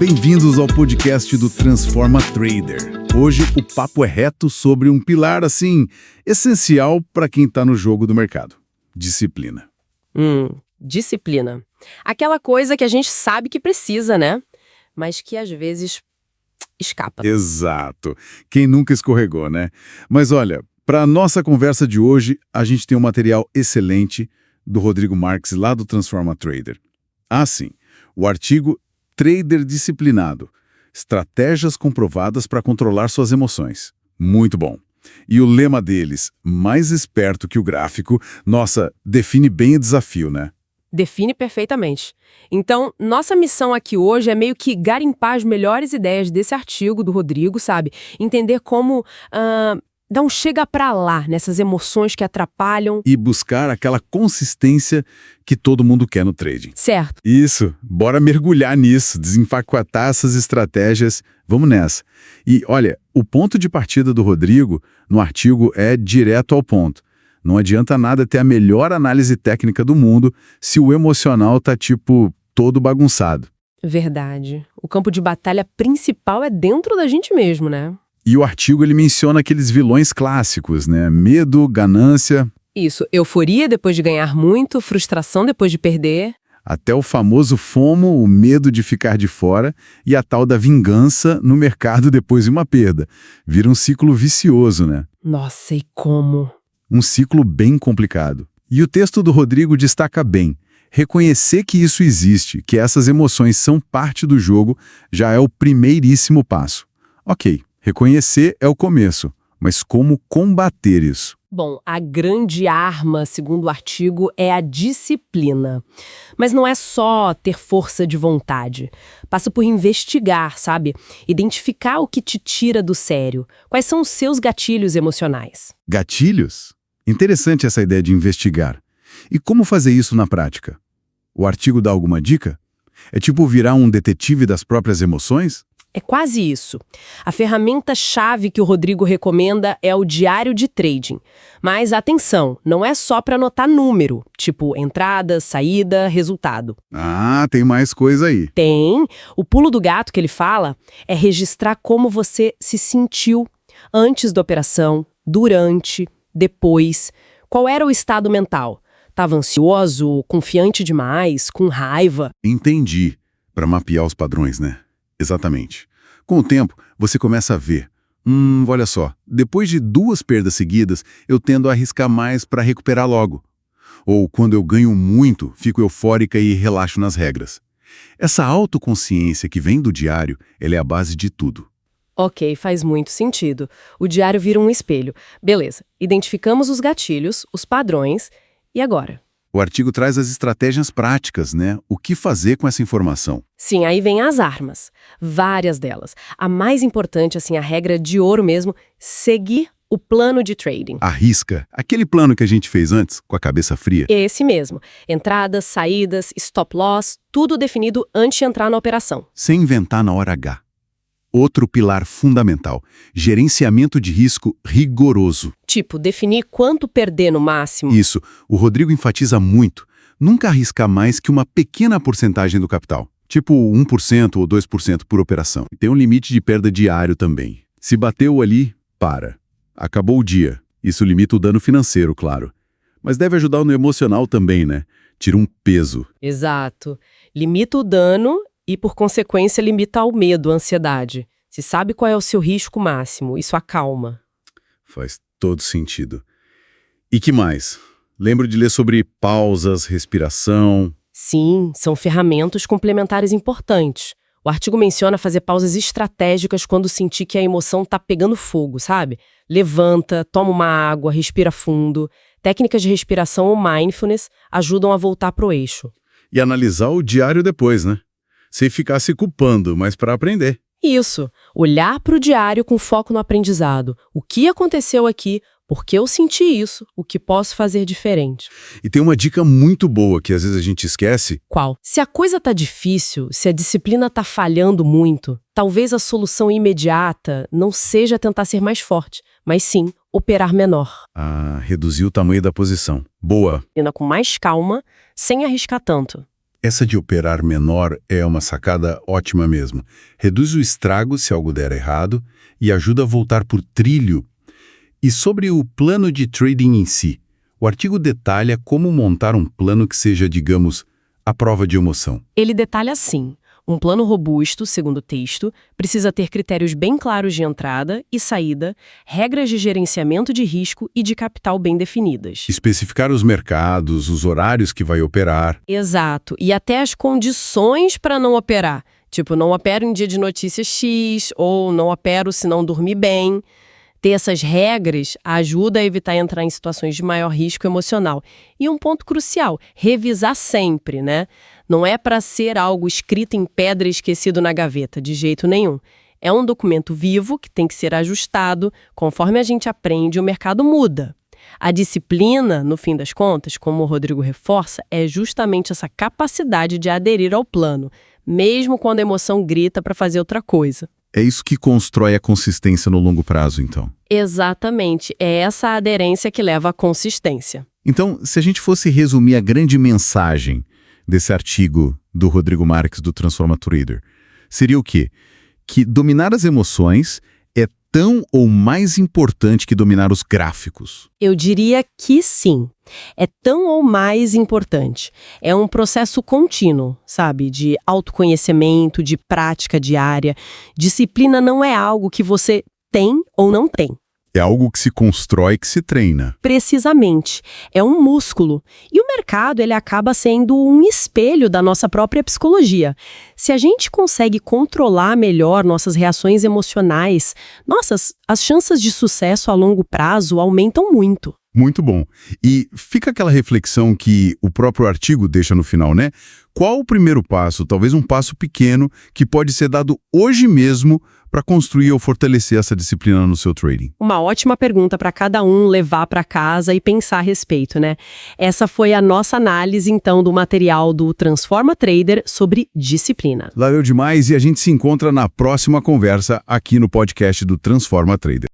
Bem-vindos ao podcast do Transforma Trader. Hoje o papo é reto sobre um pilar, assim, essencial para quem está no jogo do mercado. Disciplina. Disciplina. Aquela coisa que a gente sabe que precisa, né? Mas que às vezes escapa. Exato. Quem nunca escorregou, né? Mas olha, para a nossa conversa de hoje, a gente tem um material excelente do Rodrigo Marques, lá do Transforma Trader. Ah, sim. O artigo Trader Disciplinado. Estratégias comprovadas para controlar suas emoções. Muito bom. E o lema deles, mais esperto que o gráfico, nossa, define bem o desafio, né? Define perfeitamente. Então, nossa missão aqui hoje é meio que garimpar as melhores ideias desse artigo do Rodrigo, sabe? Entender como dar um chega pra lá nessas emoções que atrapalham. E buscar aquela consistência que todo mundo quer no trading. Certo. Isso, bora mergulhar nisso, desempacotar essas estratégias, vamos nessa. E olha, o ponto de partida do Rodrigo no artigo é direto ao ponto. Não adianta nada ter a melhor análise técnica do mundo se o emocional tá todo bagunçado. Verdade. O campo de batalha principal é dentro da gente mesmo, né? E o artigo ele menciona aqueles vilões clássicos, né? Medo, ganância. Isso, euforia depois de ganhar muito, frustração depois de perder. Até o famoso FOMO, o medo de ficar de fora, e a tal da vingança no mercado depois de uma perda. Vira um ciclo vicioso, né? Nossa, e como? Um ciclo bem complicado. E o texto do Rodrigo destaca bem. Reconhecer que isso existe, que essas emoções são parte do jogo, já é o primeiríssimo passo. Ok, reconhecer é o começo, mas como combater isso? Bom, a grande arma, segundo o artigo, é a disciplina. Mas não é só ter força de vontade. Passa por investigar, sabe? Identificar o que te tira do sério. Quais são os seus gatilhos emocionais? Gatilhos? Interessante essa ideia de investigar. E como fazer isso na prática? O artigo dá alguma dica? É tipo virar um detetive das próprias emoções? É quase isso. A ferramenta-chave que o Rodrigo recomenda é o diário de trading. Mas atenção, não é só para anotar número, tipo entrada, saída, resultado. Ah, tem mais coisa aí. Tem. O pulo do gato que ele fala é registrar como você se sentiu antes da operação, durante, depois. Qual era o estado mental? Estava ansioso, confiante demais, com raiva? Entendi. Para mapear os padrões, né? Exatamente. Com o tempo, você começa a ver. Olha só, depois de 2 perdas seguidas, eu tendo a arriscar mais para recuperar logo. Ou quando eu ganho muito, fico eufórica e relaxo nas regras. Essa autoconsciência que vem do diário, ela é a base de tudo. Ok, faz muito sentido. O diário vira um espelho. Beleza, identificamos os gatilhos, os padrões, e agora? O artigo traz as estratégias práticas, né? O que fazer com essa informação? Sim, aí vem as armas. Várias delas. A mais importante, assim, a regra de ouro mesmo, seguir o plano de trading. Arrisca. Aquele plano que a gente fez antes, com a cabeça fria. Esse mesmo. Entradas, saídas, stop loss, tudo definido antes de entrar na operação. Sem inventar na hora H. Outro pilar fundamental, gerenciamento de risco rigoroso. Tipo, definir quanto perder no máximo. Isso, o Rodrigo enfatiza muito. Nunca arriscar mais que uma pequena porcentagem do capital. Tipo 1% ou 2% por operação. Tem um limite de perda diário também. Se bateu ali, para. Acabou o dia. Isso limita o dano financeiro, claro. Mas deve ajudar no emocional também, né? Tira um peso. Exato. Limita o dano e, por consequência, limita o medo, a ansiedade. Se sabe qual é o seu risco máximo, isso acalma. Faz todo sentido. E que mais? Lembro de ler sobre pausas, respiração. Sim, são ferramentas complementares importantes. O artigo menciona fazer pausas estratégicas quando sentir que a emoção está pegando fogo, sabe? Levanta, toma uma água, respira fundo. Técnicas de respiração ou mindfulness ajudam a voltar pro eixo. E analisar o diário depois, né? Sem ficar se culpando, mas para aprender. Isso, olhar para o diário com foco no aprendizado. O que aconteceu aqui? Por que eu senti isso? O que posso fazer diferente? E tem uma dica muito boa que às vezes a gente esquece. Qual? Se a coisa tá difícil, se a disciplina tá falhando muito, talvez a solução imediata não seja tentar ser mais forte, mas sim operar menor. Reduzir o tamanho da posição. Boa. Com mais calma, sem arriscar tanto. Essa de operar menor é uma sacada ótima mesmo. Reduz o estrago se algo der errado e ajuda a voltar por trilho. E sobre o plano de trading em si, o artigo detalha como montar um plano que seja, digamos, à prova de emoção. Ele detalha assim: um plano robusto, segundo o texto, precisa ter critérios bem claros de entrada e saída, regras de gerenciamento de risco e de capital bem definidas. Especificar os mercados, os horários que vai operar. Exato, e até as condições para não operar. Tipo, não opero em dia de notícias X, ou não opero se não dormir bem. Ter essas regras ajuda a evitar entrar em situações de maior risco emocional. E um ponto crucial, revisar sempre, né? Não é para ser algo escrito em pedra e esquecido na gaveta, de jeito nenhum. É um documento vivo que tem que ser ajustado, conforme a gente aprende, o mercado muda. A disciplina, no fim das contas, como o Rodrigo reforça, é justamente essa capacidade de aderir ao plano, mesmo quando a emoção grita para fazer outra coisa. É isso que constrói a consistência no longo prazo, então. Exatamente, é essa aderência que leva à consistência. Então, se a gente fosse resumir a grande mensagem desse artigo do Rodrigo Marques do Transforma Trader, seria o quê? Que dominar as emoções é tão ou mais importante que dominar os gráficos. Eu diria que sim. É tão ou mais importante. É um processo contínuo, sabe? De autoconhecimento, de prática diária. Disciplina não é algo que você tem ou não tem. É algo que se constrói, que se treina. Precisamente. É um músculo. E o mercado, ele acaba sendo um espelho da nossa própria psicologia. Se a gente consegue controlar melhor nossas reações emocionais, as chances de sucesso a longo prazo aumentam muito. Muito bom. E fica aquela reflexão que o próprio artigo deixa no final, né? Qual o primeiro passo, talvez um passo pequeno, que pode ser dado hoje mesmo para construir ou fortalecer essa disciplina no seu trading? Uma ótima pergunta para cada um levar para casa e pensar a respeito, né? Essa foi a nossa análise, então, do material do Transforma Trader sobre disciplina. Valeu demais e a gente se encontra na próxima conversa aqui no podcast do Transforma Trader.